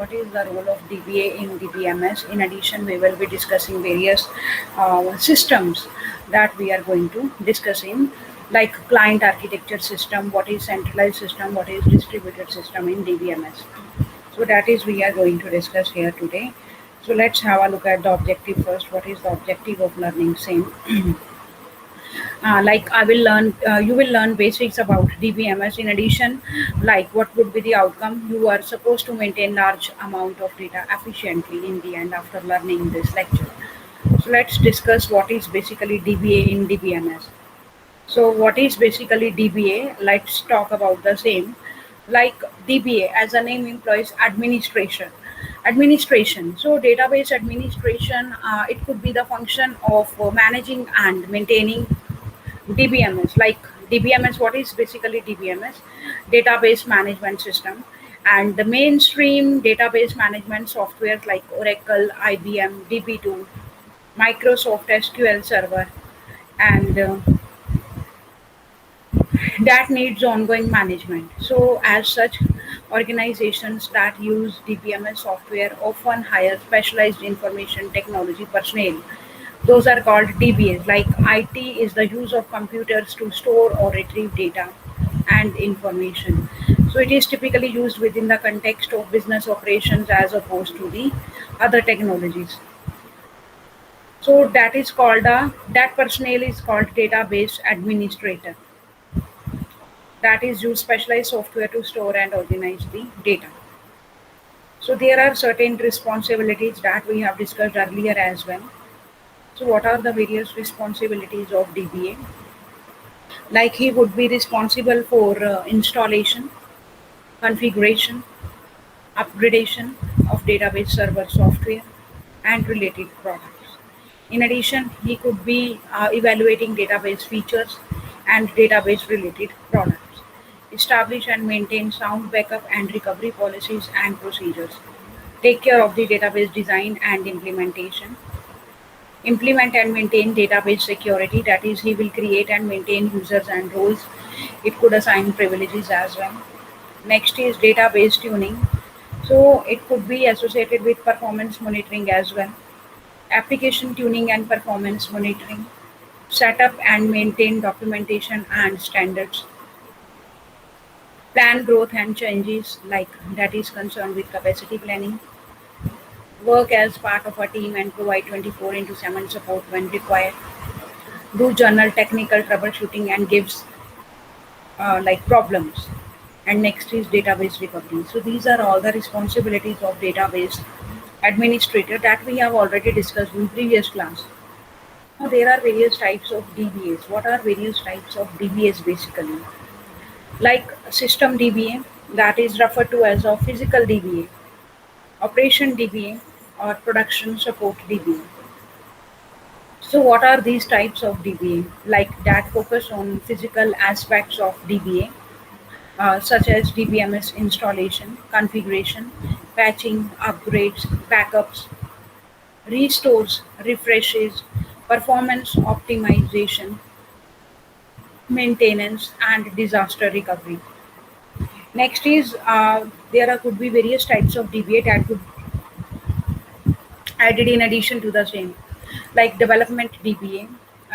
what is the role of DBA in DBMS. In addition, we will be discussing various systems that we are going to discuss in, like client architecture system, what is centralized system, what is distributed system in DBMS. So that is we are going to discuss here today. So let's have a look at the objective first. What is the objective of learning same? Like you will learn basics about DBMS. In addition, like what would be the outcome? You are supposed to maintain large amount of data efficiently in the end after learning this lecture. So let's discuss what is basically DBA in DBMS. So what is basically DBA? Let's talk about the same. Like DBA, as the name implies, administration. Administration. So database administration. It could be the function of managing and maintaining DBMS. Like DBMS, what is basically DBMS? Database management system. And the mainstream database management software like Oracle, IBM, DB2, Microsoft SQL Server, and that needs ongoing management. So, as such, organizations that use DBMS software often hire specialized information technology personnel. Those are called DBAs. Like IT is the use of computers to store or retrieve data and information. So, it is typically used within the context of business operations as opposed to the other technologies. So, that personnel is called database administrator, that is use specialized software to store and organize the data. So there are certain responsibilities that we have discussed earlier as well. So what are the various responsibilities of DBA? Like he would be responsible for installation, configuration, upgradation of database server software and related products. In addition, he could be evaluating database features and database related products. Establish and maintain sound backup and recovery policies and procedures. Take care of the database design and implementation. Implement and maintain database security, that is, he will create and maintain users and roles. It could assign privileges as well. Next is database tuning. So it could be associated with performance monitoring as well. Application tuning and performance monitoring. Set up and maintain documentation and standards. Plan growth and changes, like that is concerned with capacity planning. Work as part of a team and provide 24 into 7 support when required. Do journal technical troubleshooting and gives like problems. And next is database recovery. So these are all the responsibilities of database administrator that we have already discussed in previous class. Now there are various types of DBAs. What are various types of DBAs basically? Like system DBA, that is referred to as a physical DBA, operation DBA, or production support DBA. So what are these types of DBA? Like that focus on physical aspects of DBA, such as DBMS installation, configuration, patching, upgrades, backups, restores, refreshes, performance optimization, maintenance, and disaster recovery. Next is could be various types of DBA that could added in addition to the same, like development DBA,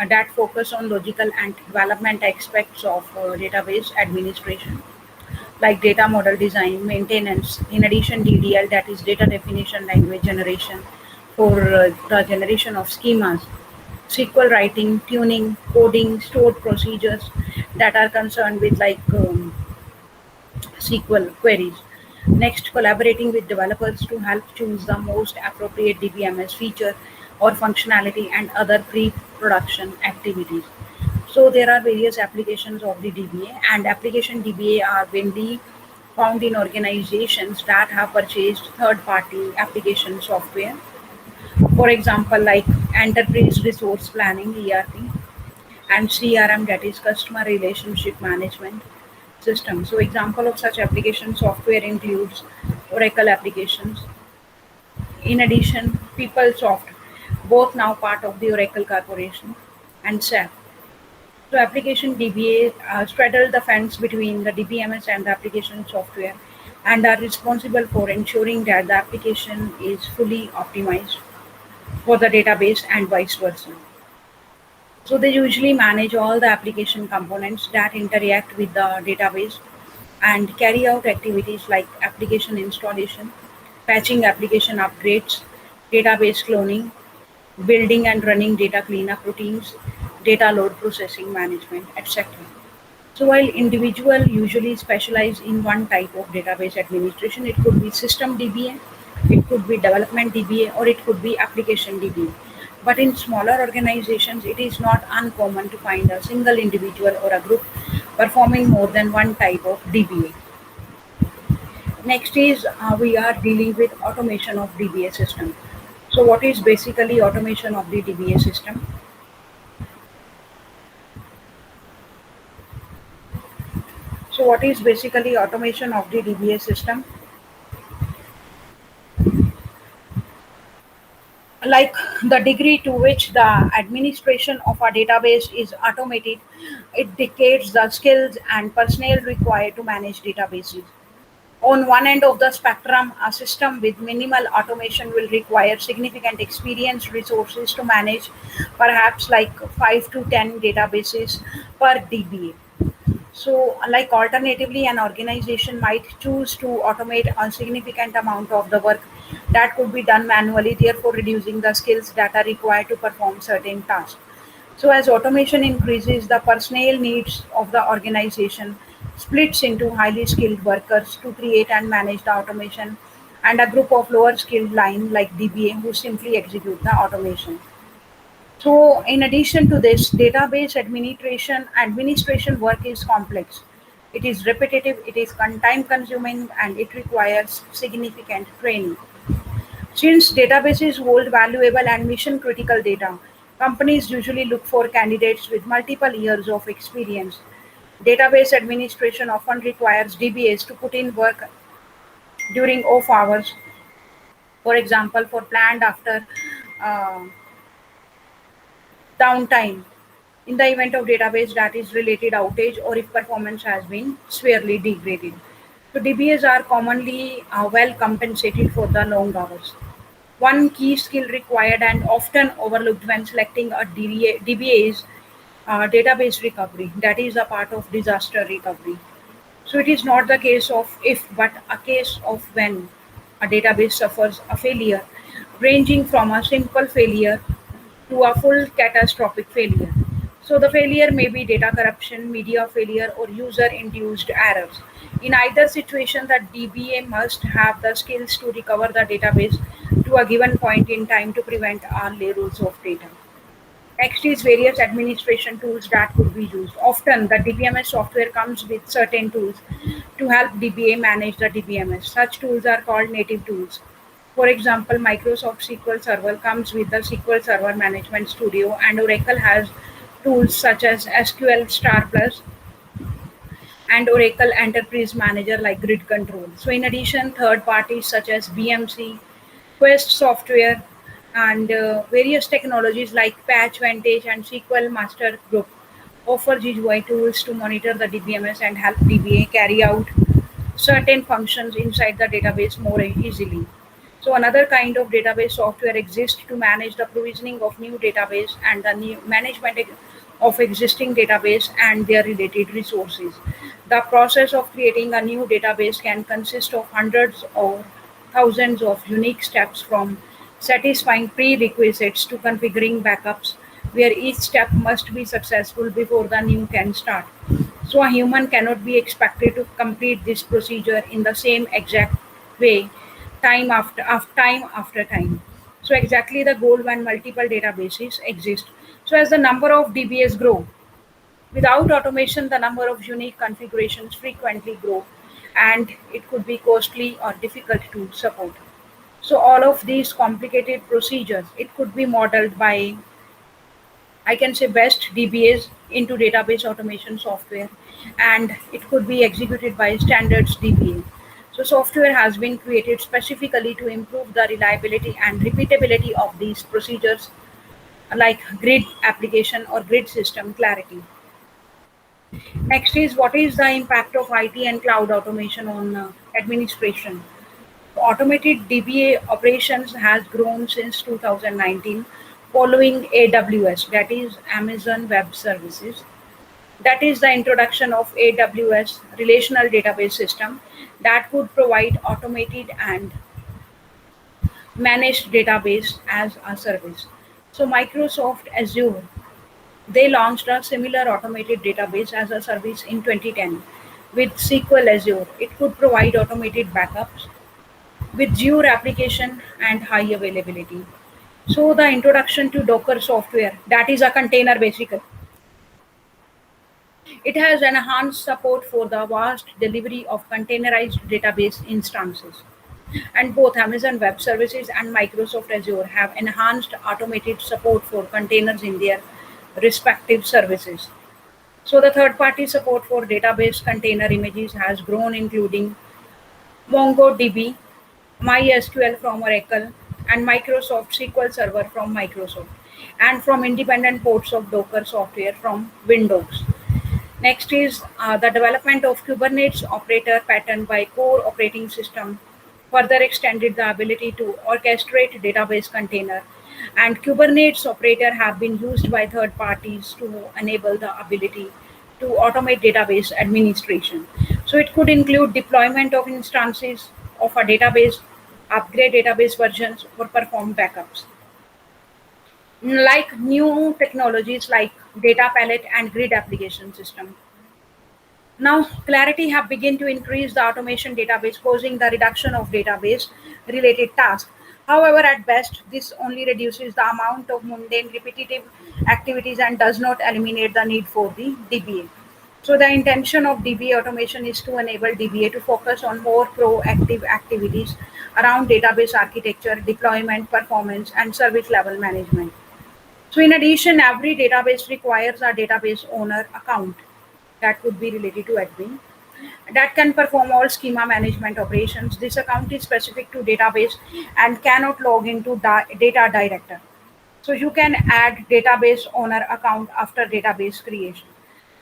that focus on logical and development aspects of database administration, like data model design, maintenance. In addition, DDL, that is data definition language generation for the generation of schemas, SQL writing, tuning, coding, stored procedures that are concerned with like SQL queries. Next, collaborating with developers to help choose the most appropriate DBMS feature or functionality and other pre-production activities. So there are various applications of the DBA, and application DBA are mainly found in organizations that have purchased third-party application software. For example, like Enterprise Resource Planning (ERP) and CRM, that is Customer Relationship Management System. So example of such application software includes Oracle applications. In addition, PeopleSoft, both now part of the Oracle Corporation, and SAP. So application DBA straddle the fence between the DBMS and the application software and are responsible for ensuring that the application is fully optimized for the database and vice versa. So they usually manage all the application components that interact with the database and carry out activities like application installation, patching application upgrades, database cloning, building and running data cleanup routines, data load processing management, etc. So while individual usually specialize in one type of database administration, it could be system DBA, it could be development DBA, or it could be application DBA. But in smaller organizations, it is not uncommon to find a single individual or a group performing more than one type of DBA. Next is we are dealing with automation of DBA system. So what is basically automation of the DBA system? So what is basically automation of the DBA system? Like the degree to which the administration of a database is automated, it dictates the skills and personnel required to manage databases. On one end of the spectrum, a system with minimal automation will require significant experienced resources to manage perhaps like 5 to 10 databases per DBA. So, like alternatively, an organization might choose to automate a significant amount of the work that could be done manually, therefore reducing the skills that are required to perform certain tasks. So, as automation increases, the personnel needs of the organization splits into highly skilled workers to create and manage the automation, and a group of lower skilled line like DBA who simply execute the automation. So, in addition to this, database administration work is complex. It is repetitive, it is time consuming, and it requires significant training. Since databases hold valuable and mission critical data, companies usually look for candidates with multiple years of experience. Database administration often requires DBAs to put in work during off hours, for example, for planned after uh, downtime in the event of database that is related outage or if performance has been severely degraded. So DBAs are commonly well compensated for the long hours. One key skill required and often overlooked when selecting a DBA is database recovery. That is a part of disaster recovery. So it is not the case of if, but a case of when a database suffers a failure, ranging from a simple failure to a full catastrophic failure. So the failure may be data corruption, media failure, or user-induced errors. In either situation, the DBA must have the skills to recover the database to a given point in time to prevent all errors of data. Next is various administration tools that could be used. Often the DBMS software comes with certain tools to help DBA manage the DBMS. Such tools are called native tools. For example, Microsoft SQL Server comes with the SQL Server Management Studio, and Oracle has tools such as SQL Star Plus and Oracle Enterprise Manager like Grid Control. So, in addition, third parties such as BMC, Quest Software, and various technologies like Patch Vantage and SQL Master Group offer GUI tools to monitor the DBMS and help DBA carry out certain functions inside the database more easily. So another kind of database software exists to manage the provisioning of new database and the new management of existing database and their related resources. The process of creating a new database can consist of hundreds or thousands of unique steps from satisfying prerequisites to configuring backups where each step must be successful before the new can start. So a human cannot be expected to complete this procedure in the same exact way time after time. So exactly the goal when multiple databases exist. So as the number of DBAs grow, without automation, the number of unique configurations frequently grow, and it could be costly or difficult to support. So all of these complicated procedures, it could be modeled by, I can say, best DBAs into database automation software, and it could be executed by standards DBA. So software has been created specifically to improve the reliability and repeatability of these procedures, like grid application or grid system clarity. Next is what is the impact of IT and cloud automation on administration. Automated DBA operations has grown since 2019 following AWS, that is Amazon Web Services. That is the introduction of AWS relational database system that could provide automated and managed database as a service. So Microsoft Azure, they launched a similar automated database as a service in 2010 with SQL Azure. It could provide automated backups with Azure application and high availability. So the introduction to Docker software, that is a container basically. It has enhanced support for the vast delivery of containerized database instances. And both Amazon Web Services and Microsoft Azure have enhanced automated support for containers in their respective services. So the third-party support for database container images has grown, including MongoDB, MySQL from Oracle, and Microsoft SQL Server from Microsoft, and from independent ports of Docker software from Windows. Next is the development of Kubernetes operator pattern by core operating system further extended the ability to orchestrate database container, and Kubernetes operator have been used by third parties to enable the ability to automate database administration. So it could include deployment of instances of a database, upgrade database versions, or perform backups. Like new technologies like data palette and grid application system. Now, Clarity have begun to increase the automation database, causing the reduction of database related tasks. However, at best, this only reduces the amount of mundane repetitive activities and does not eliminate the need for the DBA. So, the intention of DBA automation is to enable DBA to focus on more proactive activities around database architecture, deployment, performance, and service level management. So in addition, every database requires a database owner account that could be related to admin that can perform all schema management operations. This account is specific to database and cannot log into the data director. So you can add database owner account after database creation.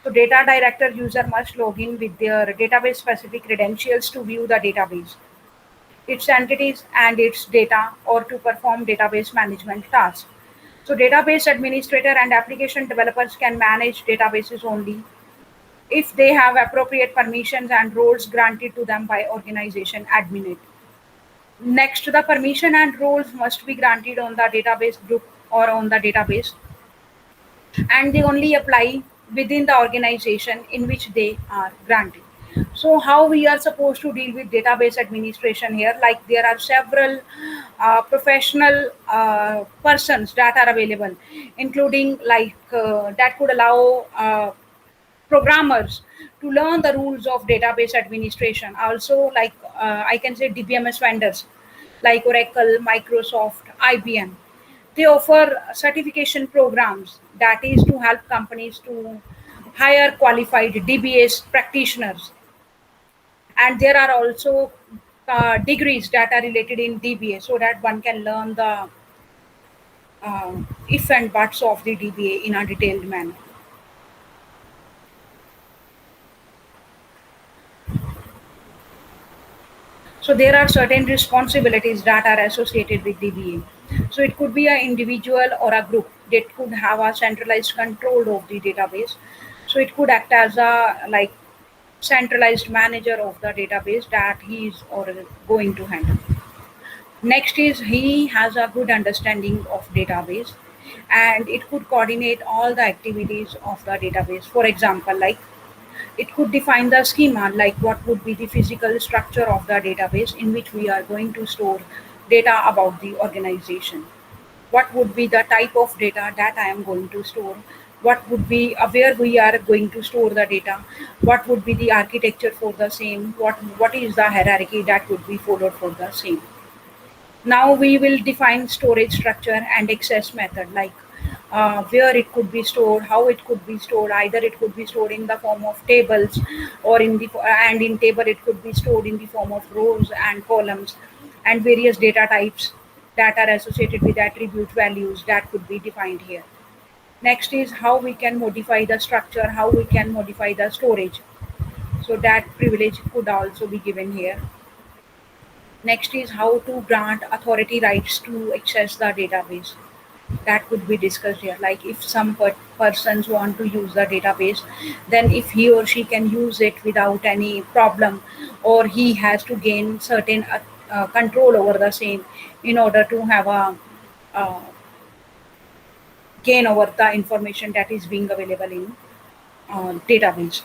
So data director user must log in with their database specific credentials to view the database, its entities and its data, or to perform database management tasks. So database administrator and application developers can manage databases only if they have appropriate permissions and roles granted to them by organization admin. Next, the permission and roles must be granted on the database group or on the database, and they only apply within the organization in which they are granted. So how we are supposed to deal with database administration here? Like there are several professional persons that are available, including that could allow programmers to learn the rules of database administration. Also, I can say DBMS vendors like Oracle, Microsoft, IBM. They offer certification programs that is to help companies to hire qualified DBAs practitioners. And there are also degrees that are related in DBA so that one can learn the if and buts of the DBA in a detailed manner. So there are certain responsibilities that are associated with DBA. So it could be an individual or a group that could have a centralized control of the database. So it could act as a centralized manager of the database that he is or going to handle. Next is he has a good understanding of database and it could coordinate all the activities of the database. For example, like it could define the schema, like what would be the physical structure of the database in which we are going to store data about the organization. What would be the type of data that I am going to store? What would be where we are going to store the data? What would be the architecture for the same? What is the hierarchy that would be followed for the same? Now we will define storage structure and access method, like where it could be stored, how it could be stored. Either it could be stored in the form of tables, or in table it could be stored in the form of rows and columns, and various data types that are associated with attribute values that could be defined here. Next is how we can modify the structure, how we can modify the storage. So that privilege could also be given here. Next is how to grant authority rights to access the database. That could be discussed here. Like if some persons want to use the database, then if he or she can use it without any problem, or he has to gain certain control over the same in order to have a uh, gain over the information that is being available in database.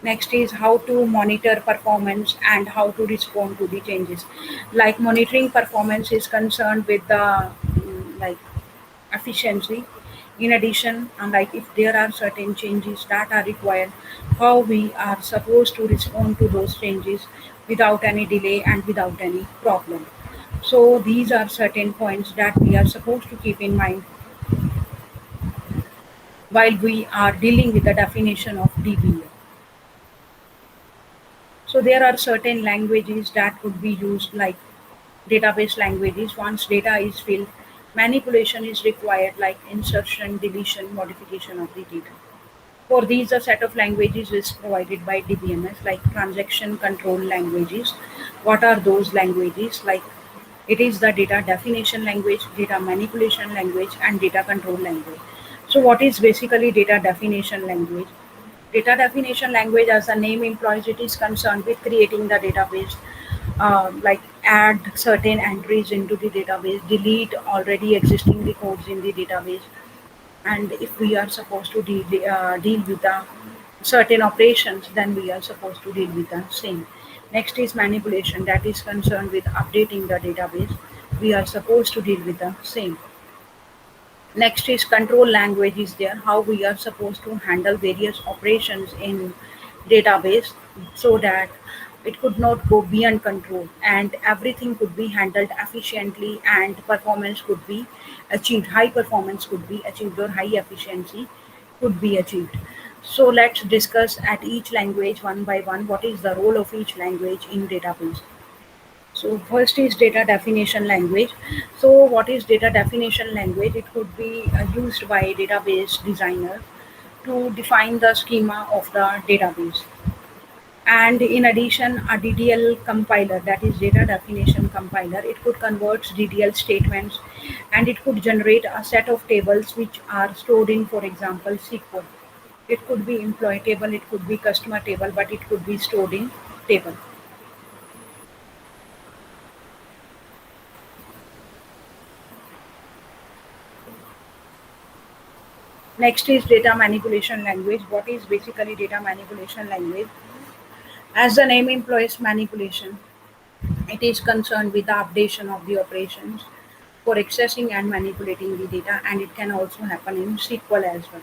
Next is how to monitor performance and how to respond to the changes. Like monitoring performance is concerned with the like efficiency. In addition, like if there are certain changes that are required, how we are supposed to respond to those changes without any delay and without any problem. So these are certain points that we are supposed to keep in mind while we are dealing with the definition of DBA. So there are certain languages that could be used like database languages. Once data is filled, manipulation is required like insertion, deletion, modification of the data. For these, a set of languages is provided by DBMS like transaction control languages. What are those languages? Like it is the data definition language, data manipulation language, and data control language. So what is basically data definition language? Data definition language, as the name implies, it is concerned with creating the database, like add certain entries into the database, delete already existing records in the database, and if we are supposed to deal with the certain operations, then we are supposed to deal with the same. Next is manipulation, that is concerned with updating the database. We are supposed to deal with the same. Next is control language is there, how we are supposed to handle various operations in database so that it could not go beyond control and everything could be handled efficiently and performance could be achieved. High performance could be achieved or high efficiency could be achieved. So let's discuss at each language one by one what is the role of each language in database. So first is data definition language. So what is data definition language? It could be used by database designer to define the schema of the database. And in addition, a DDL compiler, that is data definition compiler, it could convert DDL statements and it could generate a set of tables which are stored in, for example, SQL. It could be employee table, it could be customer table, but it could be stored in table. Next is data manipulation language. What is basically data manipulation language? As the name implies manipulation, it is concerned with the updation of the operations for accessing and manipulating the data, and it can also happen in SQL as well.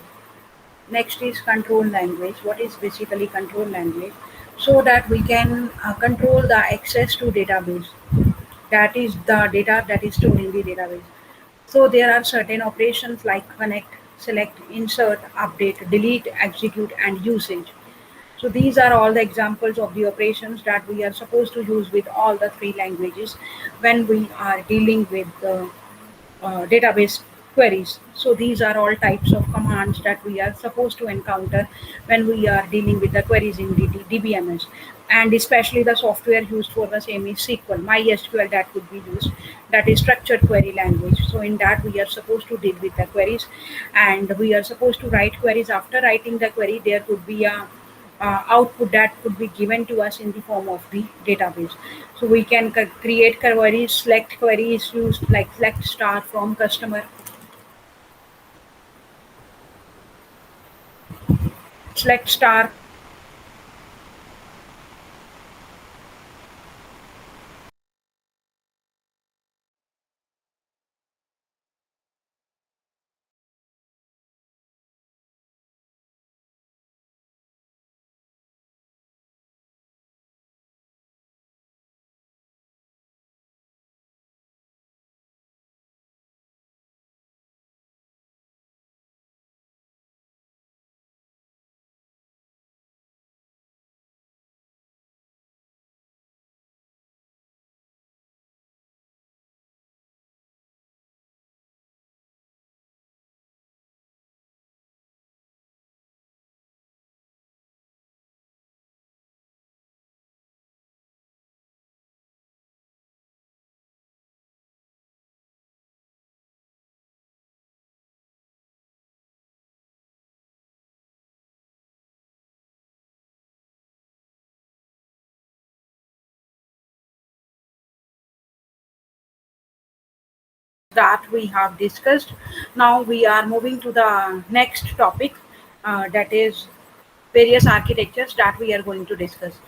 Next is control language. What is basically control language? So that we can control the access to database. That is the data that is stored in the database. So there are certain operations like connect, select, insert, update, delete, execute, and usage. So these are all the examples of the operations that we are supposed to use with all the three languages when we are dealing with the database queries. So these are all types of commands that we are supposed to encounter when we are dealing with the queries in DBMS. And especially the software used for the same is SQL, MySQL that could be used, that is structured query language. So in that we are supposed to deal with the queries and we are supposed to write queries. After writing the query, there could be a output that could be given to us in the form of the database. So we can create queries, select queries used like select star from customer, select star that we have discussed. Now we are moving to the next topic, that is various architectures that we are going to discuss.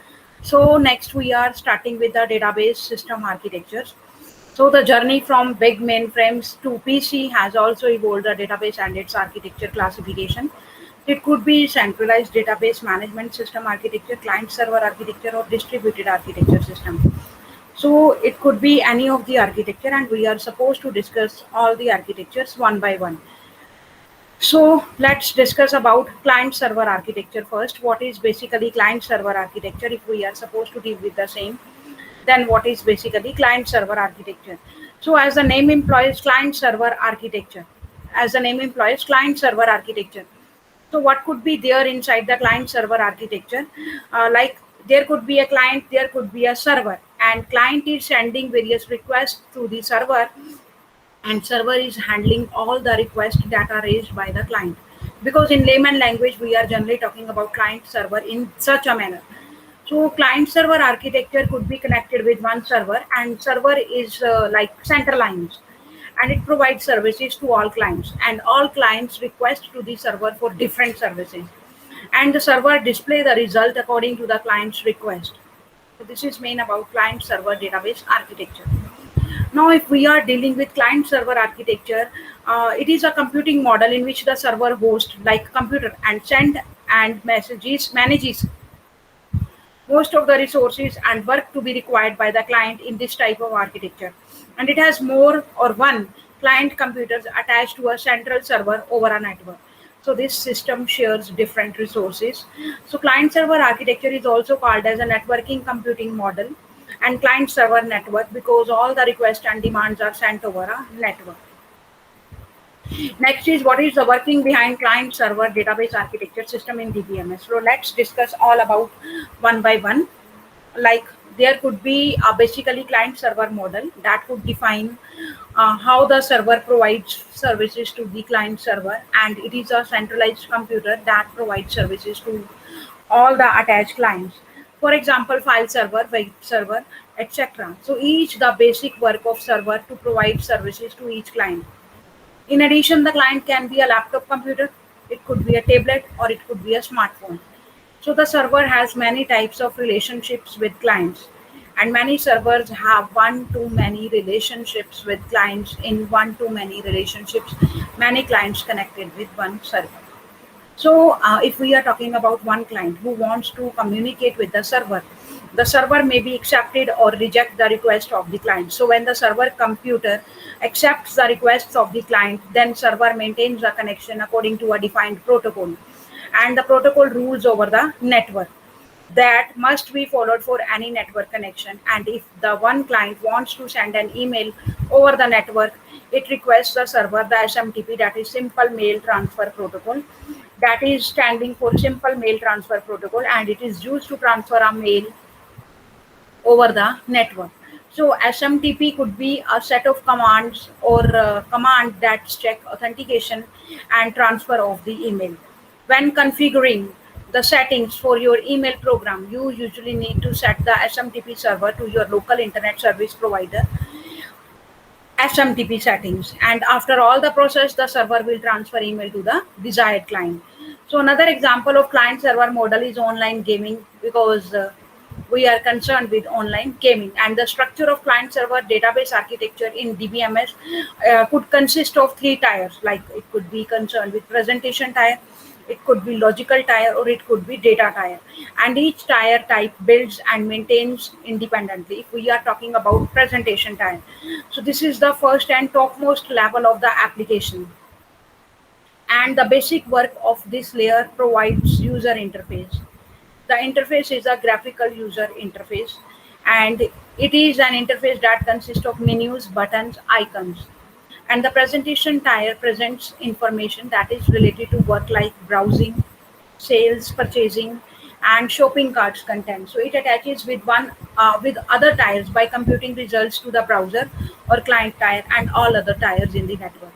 So next we are starting with the database system architectures. So the journey from big mainframes to PC has also evolved the database and its architecture classification. It could be centralized database management system architecture, client server architecture, or distributed architecture system. So it could be any of the architecture, and we are supposed to discuss all the architectures one by one. So let's discuss about client server architecture first. What is basically client server architecture if we are supposed to deal with the same? Then what is basically client server architecture? So as the name implies, client server architecture. As the name implies, client server architecture. So what could be there inside the client server architecture? Like there could be a client, there could be a server, and client is sending various requests to the server, and server is handling all the requests that are raised by the client. Because in layman language, we are generally talking about client server in such a manner. So client server architecture could be connected with one server, and server is like centralized, and it provides services to all clients, and all clients request to the server for different services, and the server display the result according to the client's request. So this is main about client server database architecture. Now, if we are dealing with client server architecture, it is a computing model in which the server hosts like computer and send and messages manages most of the resources and work to be required by the client in this type of architecture. And it has more or one client computers attached to a central server over a network. So this system shares different resources. So client server architecture is also called as a networking computing model and client server network because all the requests and demands are sent over a network. Next is what is the working behind client server database architecture system in DBMS. So let's discuss all about one by one. Like there could be a basically client server model that could define how the server provides services to the client server, and it is a centralized computer that provides services to all the attached clients. For example, file server, web server, etc. So each the basic work of server to provide services to each client. In addition, the client can be a laptop computer, it could be a tablet, or it could be a smartphone. So the server has many types of relationships with clients, and many servers have one to many relationships with clients. In one to many relationships, many clients connected with one server. So, if we are talking about one client who wants to communicate with the server may be accepted or reject the request of the client. So, when the server computer accepts the requests of the client, then server maintains a connection according to a defined protocol, and the protocol rules over the network that must be followed for any network connection. And if the one client wants to send an email over the network, it requests the server the SMTP, that is Simple Mail Transfer Protocol, that is standing for Simple Mail Transfer Protocol, and it is used to transfer a mail over the network. So SMTP could be a set of commands or command that check authentication and transfer of the email. When configuring the settings for your email program, you usually need to set the SMTP server to your local internet service provider SMTP settings, and after all the process, the server will transfer email to the desired client. So another example of client server model is online gaming, because we are concerned with online gaming, and the structure of client server database architecture in DBMS could consist of three tiers. Like it could be concerned with presentation tier, it could be logical tier, or it could be data tier, and each tier type builds and maintains independently. If we are talking about presentation tier, so this is the first and topmost level of the application, and the basic work of this layer provides user interface. The interface is a graphical user interface, and it is an interface that consists of menus, buttons, icons. And the presentation tier presents information that is related to work like browsing, sales, purchasing, and shopping carts content. So it attaches with one with other tiers by computing results to the browser or client tier and all other tiers in the network.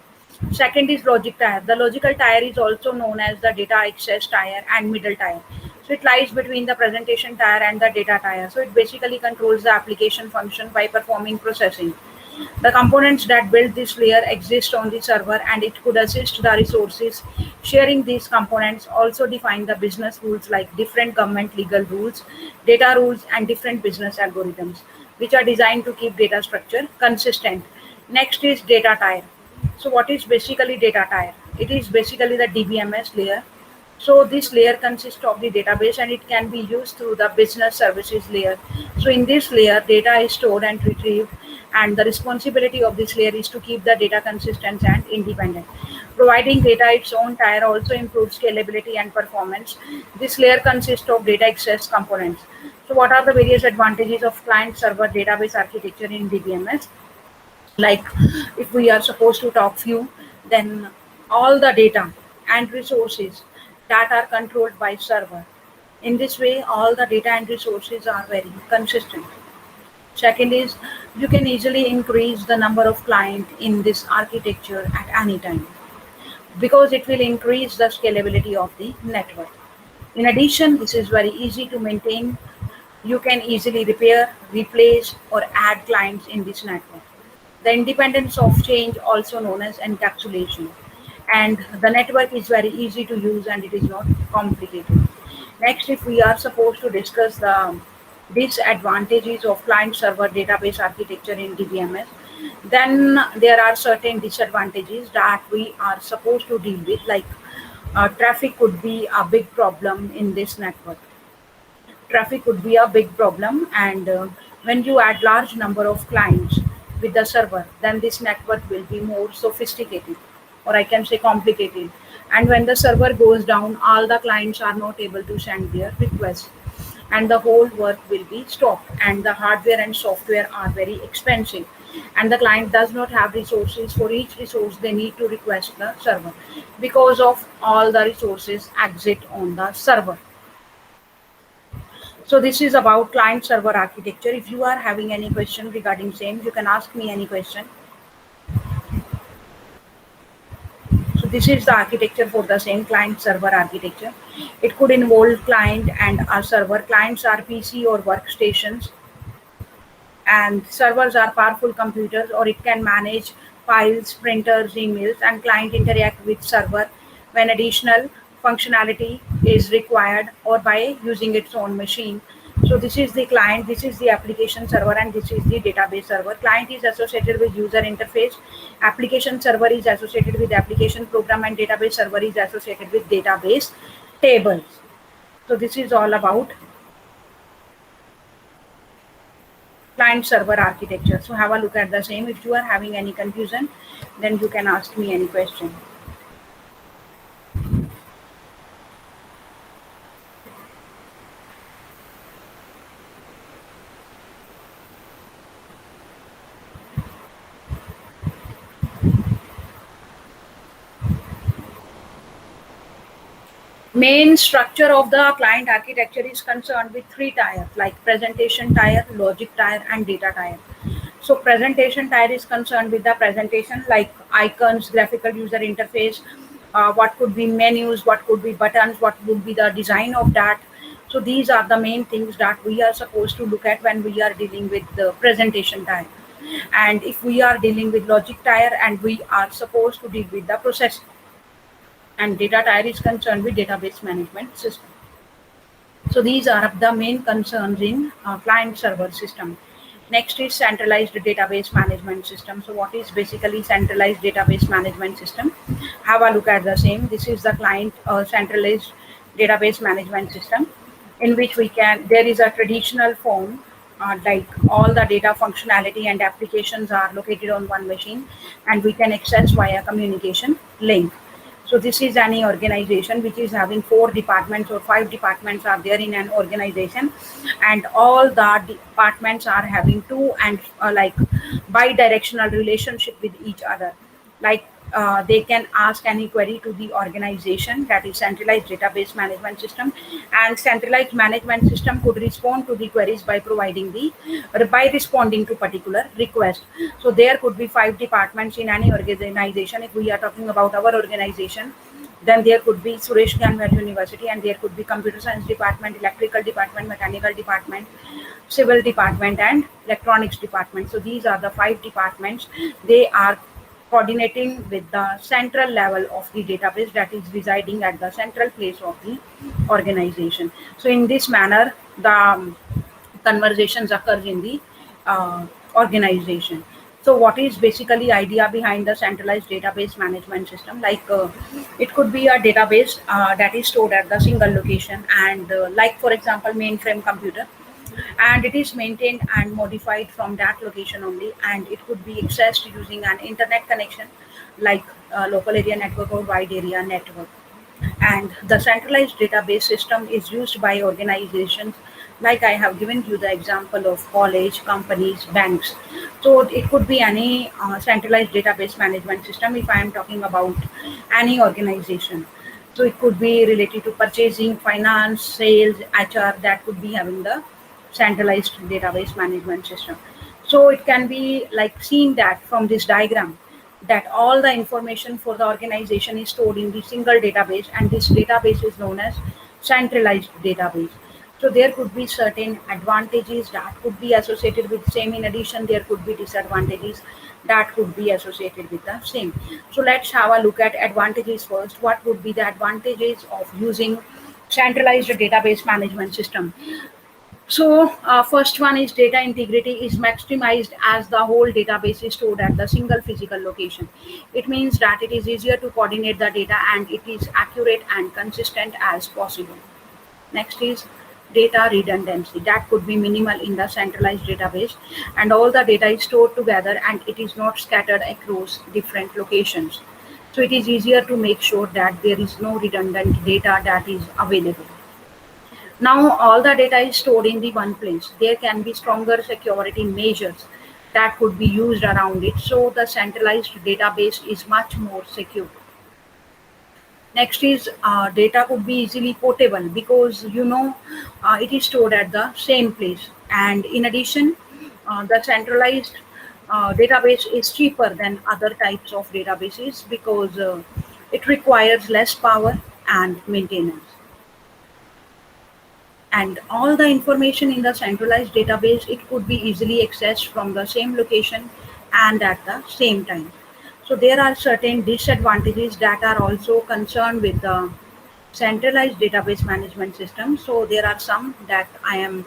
Second is logic tier. The logical tier is also known as the data access tier and middle tier. So it lies between the presentation tier and the data tier. So it basically controls the application function by performing processing. The components that build this layer exist on the server and it could assist the resources sharing these components. Also define the business rules like different government legal rules, data rules, and different business algorithms, which are designed to keep data structure consistent. Next is data tier. So what is basically data tier? It is basically the DBMS layer. So this layer consists of the database and it can be used through the business services layer. So in this layer, data is stored and retrieved, and the responsibility of this layer is to keep the data consistent and independent. Providing data its own tier also improves scalability and performance. This layer consists of data access components. So what are the various advantages of client server database architecture in DBMS? Like if we are supposed to talk few, then all the data and resources that are controlled by server. In this way, all the data and resources are very consistent. Second is you can easily increase the number of client in this architecture at any time because it will increase the scalability of the network. In addition, this is very easy to maintain. You can easily repair, replace, or add clients in this network. The independence of change, also known as encapsulation, and the network is very easy to use and it is not complicated. Next, if we are supposed to discuss the disadvantages of client server database architecture in DBMS, then there are certain disadvantages that we are supposed to deal with, like traffic could be a big problem in this network. Traffic could be a big problem, and when you add large number of clients with the server, then this network will be more sophisticated, or I can say complicated. And when the server goes down, all the clients are not able to send their requests, and the whole work will be stopped, and the hardware and software are very expensive, and the client does not have resources. For each resource they need to request the server, because of all the resources exit on the server. So this is about client server architecture. If you are having any question regarding same, you can ask me any question. So this is the architecture for the same client server architecture. It could involve client and a server. Clients are PC or workstations, and servers are powerful computers, or it can manage files, printers, emails, and client interact with server when additional functionality is required or by using its own machine. So this is the client, this is the application server, and this is the database server. Client is associated with user interface, application server is associated with application program, and database server is associated with database tables. So this is all about client server architecture. So have a look at the same. If you are having any confusion, then you can ask me any question. Main structure of the client architecture is concerned with three tiers, like presentation tier, logic tier, and data tier. So presentation tier is concerned with the presentation, like icons, graphical user interface, what could be menus, what could be buttons, what would be the design of that. So these are the main things that we are supposed to look at when we are dealing with the presentation tier. And if we are dealing with logic tier, and we are supposed to deal with the process, and data tier is concerned with database management system. So these are the main concerns in client server system. Next is centralized database management system. So what is basically centralized database management system? Have a look at the same. This is the client centralized database management system, in which we can, there is a traditional form, like all the data functionality and applications are located on one machine, and we can access via communication link. So this is any organization which is having 4 departments or 5 departments are there in an organization, and all the departments are having two and like bi-directional relationship with each other. Like they can ask any query to the organization, that is centralized database management system, and centralized management system could respond to the queries by providing the, or by responding to particular request. So there could be 5 departments in any organization. If we are talking about our organization, Then there could be Suresh Ganwar University, and there could be computer science department, electrical department, mechanical department, civil department, and electronics department. So these are the 5 departments. They are coordinating with the central level of the database that is residing at the central place of the organization. So in this manner, the conversations occurs in the organization. So what is basically idea behind the centralized database management system? Like it could be a database that is stored at the single location, and like for example mainframe computer, and it is maintained and modified from that location only, and it could be accessed using an internet connection like local area network or wide area network. And the centralized database system is used by organizations, like I have given you the example of college, companies, banks. So it could be any centralized database management system if I am talking about any organization. So it could be related to purchasing, finance, sales, HR, that could be having the centralized database management system. So it can be like seen that from this diagram, that all the information for the organization is stored in the single database, and this database is known as centralized database. So there could be certain advantages that could be associated with same. In addition, there could be disadvantages that could be associated with the same. So let's have a look at advantages first. What would be the advantages of using centralized database management system? So first one is data integrity is maximized as the whole database is stored at the single physical location. It means that it is easier to coordinate the data, and it is accurate and consistent as possible. Next is data redundancy. That could be minimal in the centralized database, and all the data is stored together and it is not scattered across different locations. So it is easier to make sure that there is no redundant data that is available. Now all the data is stored in the one place. There can be stronger security measures that could be used around it. So the centralized database is much more secure. Next is data could be easily portable, because it is stored at the same place. And in addition, the centralized database is cheaper than other types of databases, because it requires less power and maintenance. And all the information in the centralized database, it could be easily accessed from the same location and at the same time. So there are certain disadvantages that are also concerned with the centralized database management system. So there are some that I am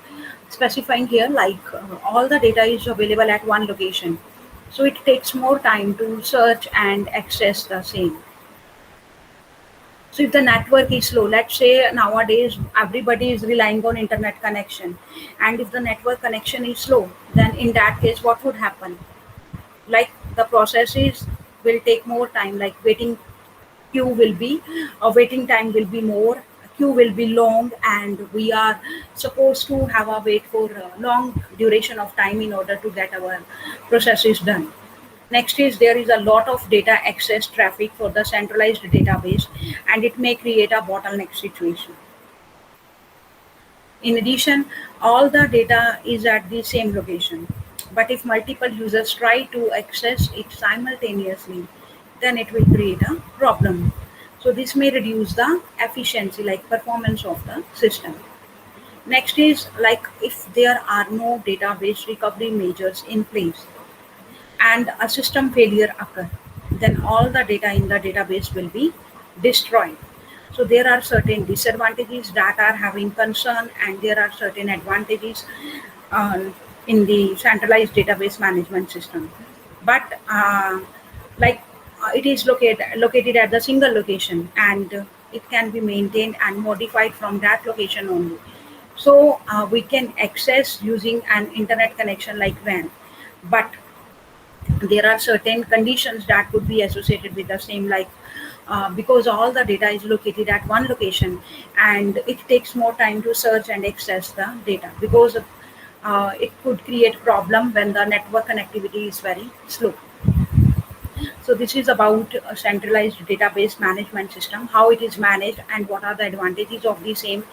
specifying here, like all the data is available at one location, so it takes more time to search and access the same. So if the network is slow, let's say nowadays everybody is relying on internet connection, and if the network connection is slow, then in that case, what would happen? Like the processes will take more time, like queue will be waiting time will be more, queue will be long, and we are supposed to have a wait for a long duration of time in order to get our processes done. Next is there is a lot of data access traffic for the centralized database, and it may create a bottleneck situation. In addition, all the data is at the same location. But if multiple users try to access it simultaneously, then it will create a problem. So this may reduce the efficiency, like performance of the system. Next is like if there are no database recovery measures in place and a system failure occur, then all the data in the database will be destroyed. So there are certain disadvantages that are having concern, and there are certain advantages in the centralized database management system. But like it is located at the single location, and it can be maintained and modified from that location only. So we can access using an internet connection like WAN, but there are certain conditions that could be associated with the same, like because all the data is located at one location, and it takes more time to search and access the data, because it could create problem when the network connectivity is very slow. So this is about a centralized database management system, how it is managed, and what are the advantages of the same,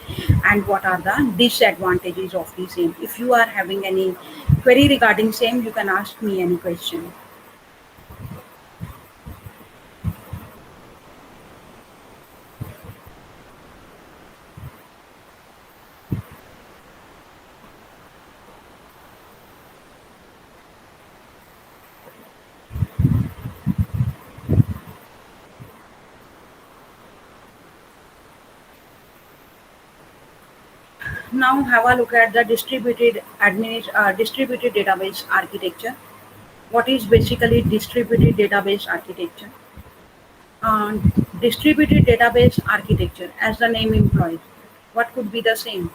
and what are the disadvantages of the same. If you are having any query regarding same, you can ask me any question. now have a look at the distributed database architecture. What is basically distributed database architecture? Uh, Distributed database architecture, as the name implies, what could be the same?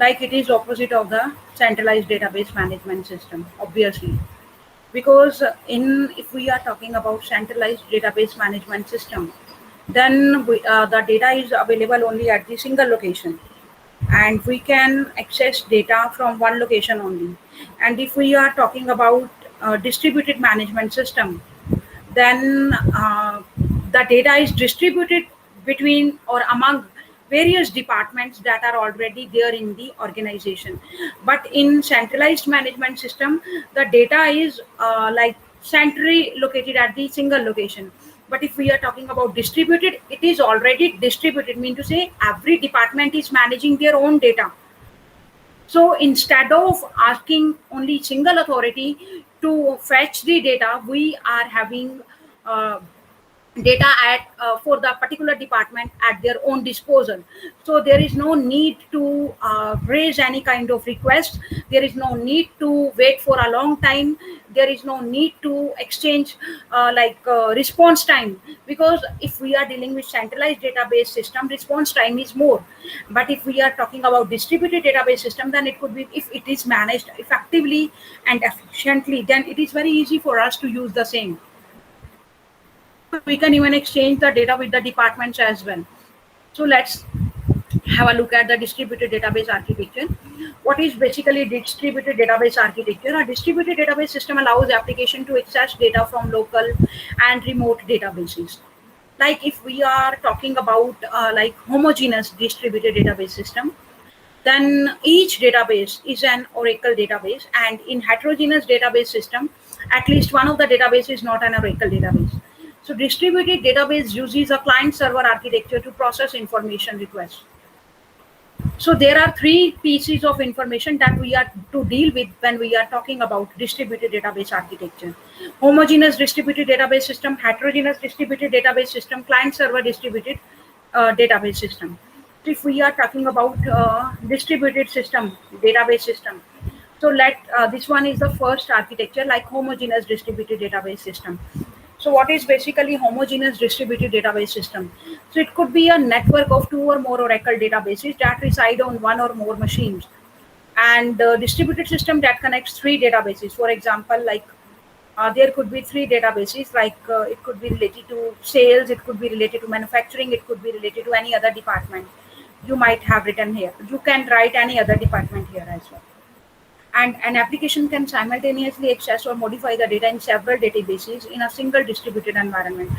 Like it is opposite of the centralized database management system, obviously, because in if we are talking about centralized database management system, then the data is available only at the single location, and we can access data from one location only. And if we are talking about distributed management system, then the data is distributed between or among various departments that are already there in the organization. But in centralized management system, the data is like centrally located at the single location. But if we are talking about distributed, it is already distributed, mean to say every department is managing their own data. So instead of asking only single authority to fetch the data, we are having uh, data at for the particular department at their own disposal. So there is no need to raise any kind of request. There is no need to wait for a long time. There is no need to exchange response time, because if we are dealing with centralized database system, response time is more. But if we are talking about distributed database system, then it could be, if it is managed effectively and efficiently, then it is very easy for us to use the same. We can even exchange the data with the departments as well. So let's have a look at the distributed database architecture. What is basically distributed database architecture? A distributed database system allows application to access data from local and remote databases. Like if we are talking about like homogeneous distributed database system, then each database is an Oracle database, and in heterogeneous database system, at least one of the database is not an Oracle database. So distributed database uses a client server architecture to process information requests. So there are three pieces of information that we are to deal with when we are talking about distributed database architecture: homogeneous distributed database system, heterogeneous distributed database system, client server distributed database system. So if we are talking about distributed system, database system, so let this one is the first architecture, like homogeneous distributed database system. So what is basically homogeneous distributed database system? So it could be a network of two or more Oracle databases that reside on one or more machines, and distributed system that connects three databases. For example, like there could be three databases, like it could be related to sales, it could be related to manufacturing, it could be related to any other department you might have written here. You can write any other department here as well. And an application can simultaneously access or modify the data in several databases in a single distributed environment.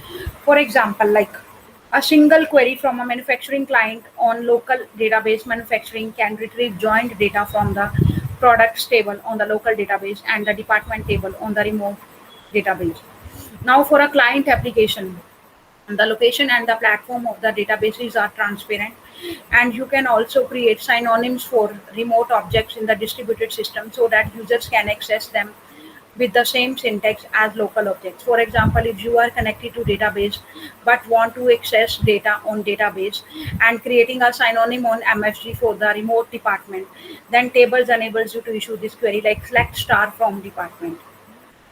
For example, like a single query from a manufacturing client on local database manufacturing can retrieve joint data from the products table on the local database and the department table on the remote database. Now, for a client application, the location and the platform of the databases are transparent, and you can also create synonyms for remote objects in the distributed system so that users can access them with the same syntax as local objects. For example, if you are connected to database but want to access data on database and creating a synonym on MSG for the remote department, then tables enables you to issue this query like select star from department,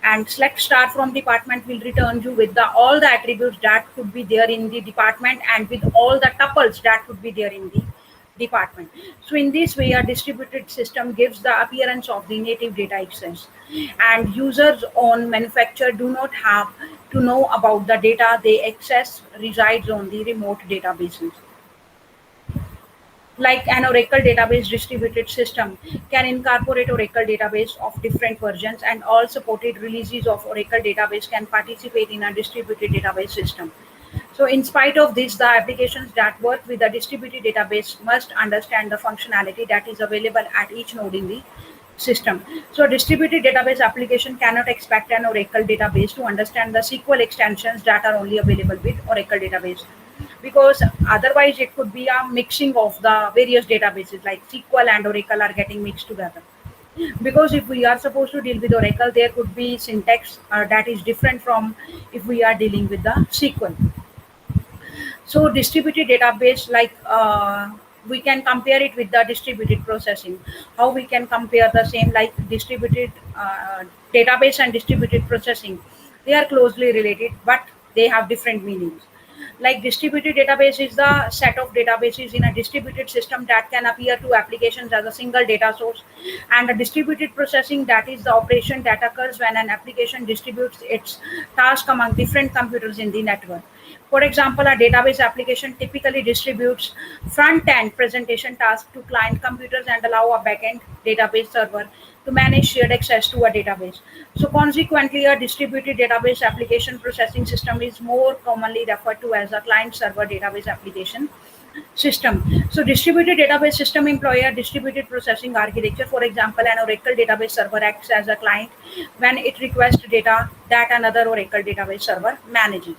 and select star from department will return you with the all the attributes that could be there in the department and with all the tuples that could be there in the department. So in this way, a distributed system gives the appearance of the native data access, and users on manufacturer do not have to know about the data they access resides on the remote databases. Like an Oracle database distributed system can incorporate Oracle database of different versions, and all supported releases of Oracle database can participate in a distributed database system. So in spite of this, the applications that work with a distributed database must understand the functionality that is available at each node in the system. So distributed database application cannot expect an Oracle database to understand the SQL extensions that are only available with Oracle database, because otherwise it could be a mixing of the various databases, like SQL and Oracle are getting mixed together. Because if we are supposed to deal with Oracle, there could be syntax that is different from if we are dealing with the SQL. So distributed database, like we can compare it with the distributed processing. How we can compare the same, like distributed database and distributed processing, they are closely related but they have different meanings. Like distributed database is the set of databases in a distributed system that can appear to applications as a single data source, and a distributed processing, that is the operation that occurs when an application distributes its task among different computers in the network. For example, a database application typically distributes front-end presentation tasks to client computers and allow a back-end database server to manage shared access to a database. So consequently, a distributed database application processing system is more commonly referred to as a client-server database application system. So distributed database system employ a distributed processing architecture. For example, an Oracle database server acts as a client when it requests data that another Oracle database server manages.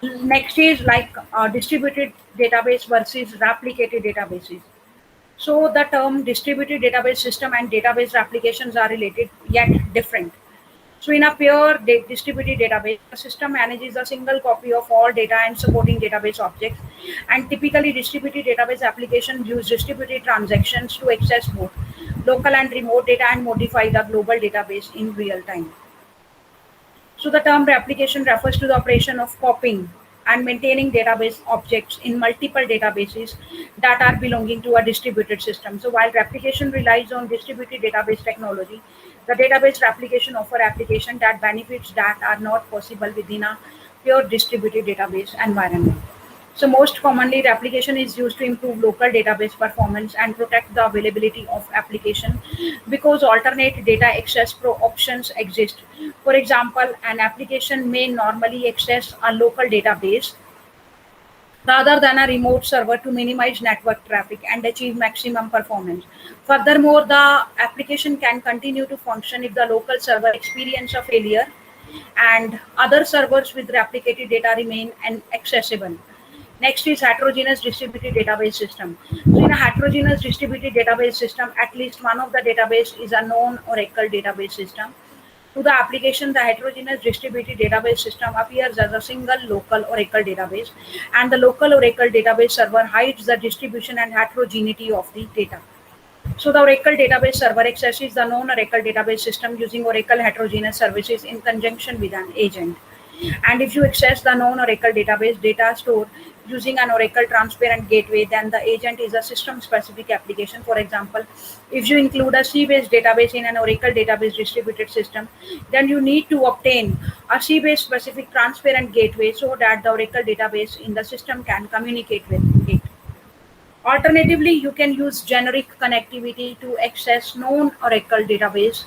Next is like distributed database versus replicated databases. So the term distributed database system and database applications are related yet different. So in a pure distributed database, the system manages a single copy of all data and supporting database objects. And typically distributed database applications use distributed transactions to access both local and remote data and modify the global database in real time. So the term replication refers to the operation of copying and maintaining database objects in multiple databases that are belonging to a distributed system. So while replication relies on distributed database technology, the database replication offer application that benefits that are not possible within a pure distributed database environment. So most commonly, replication is used to improve local database performance and protect the availability of application because alternate data access options exist. For example, an application may normally access a local database rather than a remote server to minimize network traffic and achieve maximum performance. Furthermore, the application can continue to function if the local server experience a failure and other servers with replicated data remain accessible. Next is heterogeneous distributed database system. So in a heterogeneous distributed database system, at least one of the database is a known Oracle database system. To the application, the heterogeneous distributed database system appears as a single local Oracle database, and the local Oracle database server hides the distribution and heterogeneity of the data. So the Oracle database server accesses the known Oracle database system using Oracle heterogeneous services in conjunction with an agent. And if you access the known Oracle database data stored using an Oracle transparent gateway, then the agent is a system specific application. For example, if you include a C-based database in an Oracle database distributed system, then you need to obtain a C-based specific transparent gateway so that the Oracle database in the system can communicate with it. Alternatively, you can use generic connectivity to access known Oracle database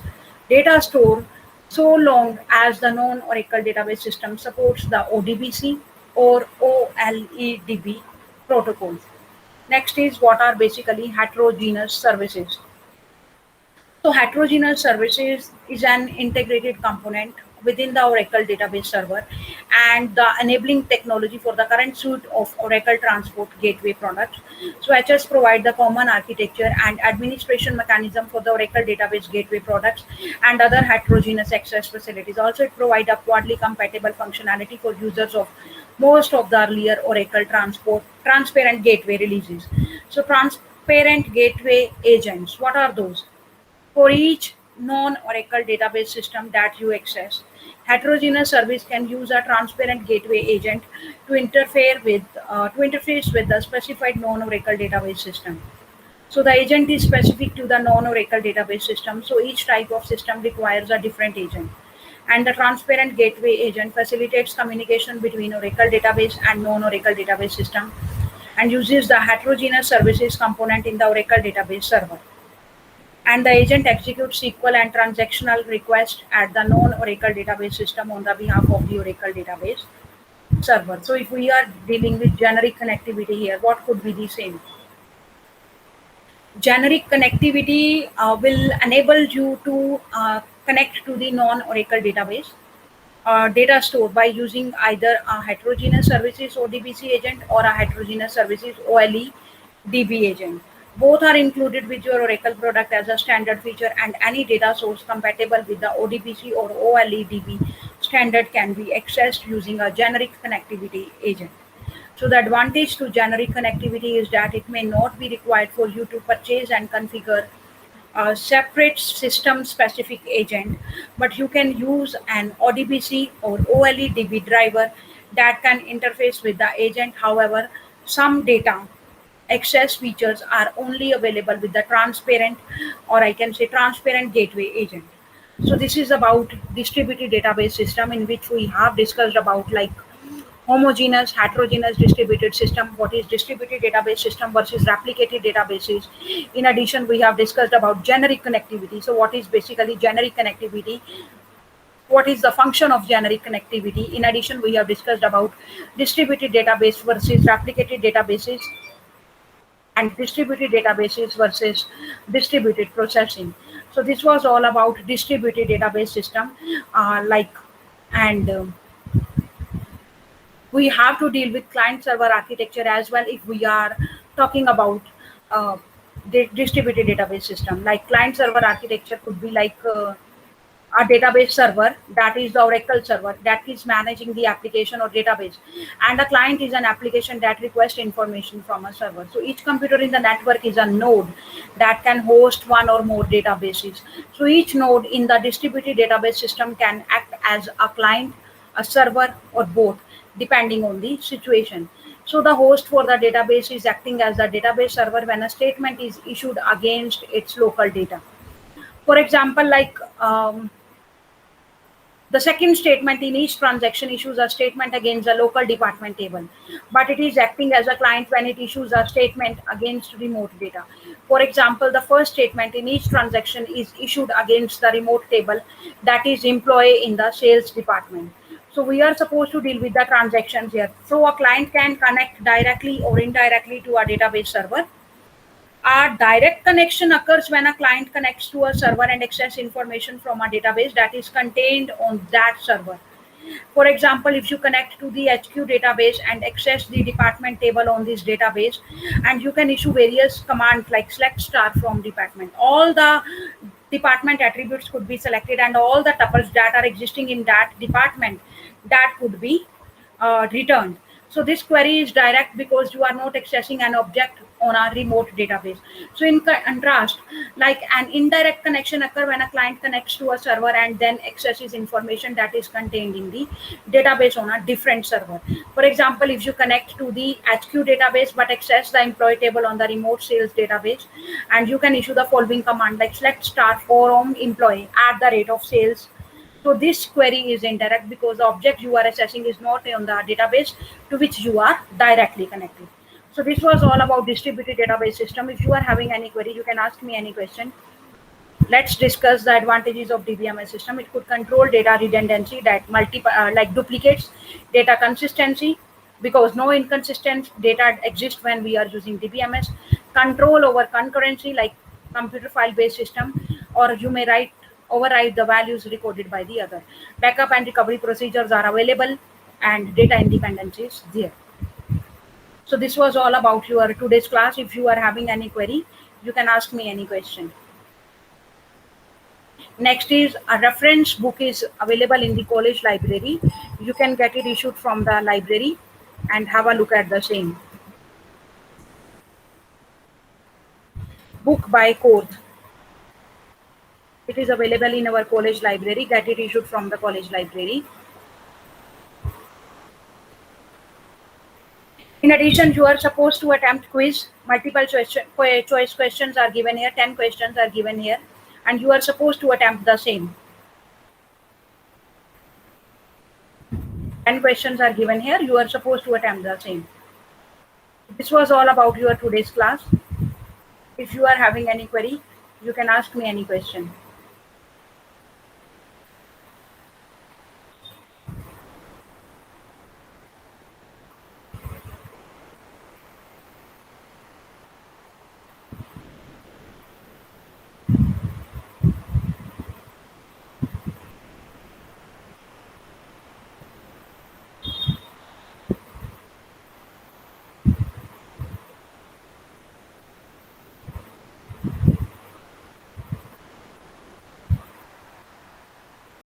data store so long as the known Oracle database system supports the ODBC or OLEDB protocols. Next is what are basically heterogeneous services. So heterogeneous services is an integrated component within the Oracle database server and the enabling technology for the current suite of Oracle Transport Gateway products. So HS provide the common architecture and administration mechanism for the Oracle database gateway products and other heterogeneous access facilities. Also, it provide a quadly compatible functionality for users of most of the earlier Oracle Transport Transparent Gateway releases. So transparent gateway agents, what are those? For each non-Oracle database system that you access, heterogeneous service can use a transparent gateway agent to interface with the specified non-Oracle database system. So the agent is specific to the non-Oracle database system. So each type of system requires a different agent. And the transparent gateway agent facilitates communication between Oracle database and non-Oracle database system and uses the heterogeneous services component in the Oracle database server. And the agent executes SQL and transactional requests at the known Oracle database system on the behalf of the Oracle database server. So if we are dealing with generic connectivity here, what could be the same? Generic connectivity will enable you to connect to the non-Oracle database data store by using either a heterogeneous services ODBC agent or a heterogeneous services OLE DB agent. Both are included with your Oracle product as a standard feature, and any data source compatible with the ODBC or OLEDB standard can be accessed using a generic connectivity agent. So the advantage to generic connectivity is that it may not be required for you to purchase and configure a separate system specific agent, but you can use an ODBC or OLEDB driver that can interface with the agent. However, some data access features are only available with the transparent, or I can say transparent gateway agent. So this is about distributed database system, in which we have discussed about like homogeneous, heterogeneous distributed system, what is distributed database system versus replicated databases. In addition, we have discussed about generic connectivity. So what is basically generic connectivity? What is the function of generic connectivity? In addition, we have discussed about distributed database versus replicated databases, and distributed databases versus distributed processing. So this was all about distributed database system, and we have to deal with client server architecture as well if we are talking about uh, the distributed database system. Like client server architecture could be like a database server, that is the Oracle server that is managing the application or database, and a client is an application that requests information from a server. So each computer in the network is a node that can host one or more databases. So each node in the distributed database system can act as a client, a server, or both, depending on the situation. So the host for the database is acting as the database server when a statement is issued against its local data. For example, the second statement in each transaction issues a statement against the local department table, but it is acting as a client when it issues a statement against remote data. For example, the first statement in each transaction is issued against the remote table, that is employee in the sales department. So we are supposed to deal with the transactions here. So a client can connect directly or indirectly to a database server. A direct connection occurs when a client connects to a server and access information from a database that is contained on that server. For example, if you connect to the HQ database and access the department table on this database, and you can issue various commands like select star from department. All the department attributes could be selected, and all the tuples that are existing in that department, that could be returned. So this query is direct because you are not accessing an object on a remote database. So in contrast, like an indirect connection occur when a client connects to a server and then accesses information that is contained in the database on a different server. For example, if you connect to the HQ database but access the employee table on the remote sales database, and you can issue the following command like select star from employee at the rate of sales. So this query is indirect because the object you are accessing is not on the database to which you are directly connected. So this was all about distributed database system. If you are having any query, you can ask me any question. Let's discuss the advantages of DBMS system. It could control data redundancy, that like duplicates, data consistency, because no inconsistent data exists when we are using DBMS. Control over concurrency, like computer file based system, or you may override the values recorded by the other. Backup and recovery procedures are available, and data independence is there. So this was all about your today's class. If you are having any query, you can ask me any question. Next is a reference book is available in the college library. You can get it issued from the library and have a look at the same. Book by Korth. It is available in our college library. Get it issued from the college library. In addition, you are supposed to attempt quiz. Multiple choice questions are given here. 10 questions are given here, and you are supposed to attempt the same. 10 questions are given here. You are supposed to attempt the same. This was all about your today's class. If you are having any query, you can ask me any question.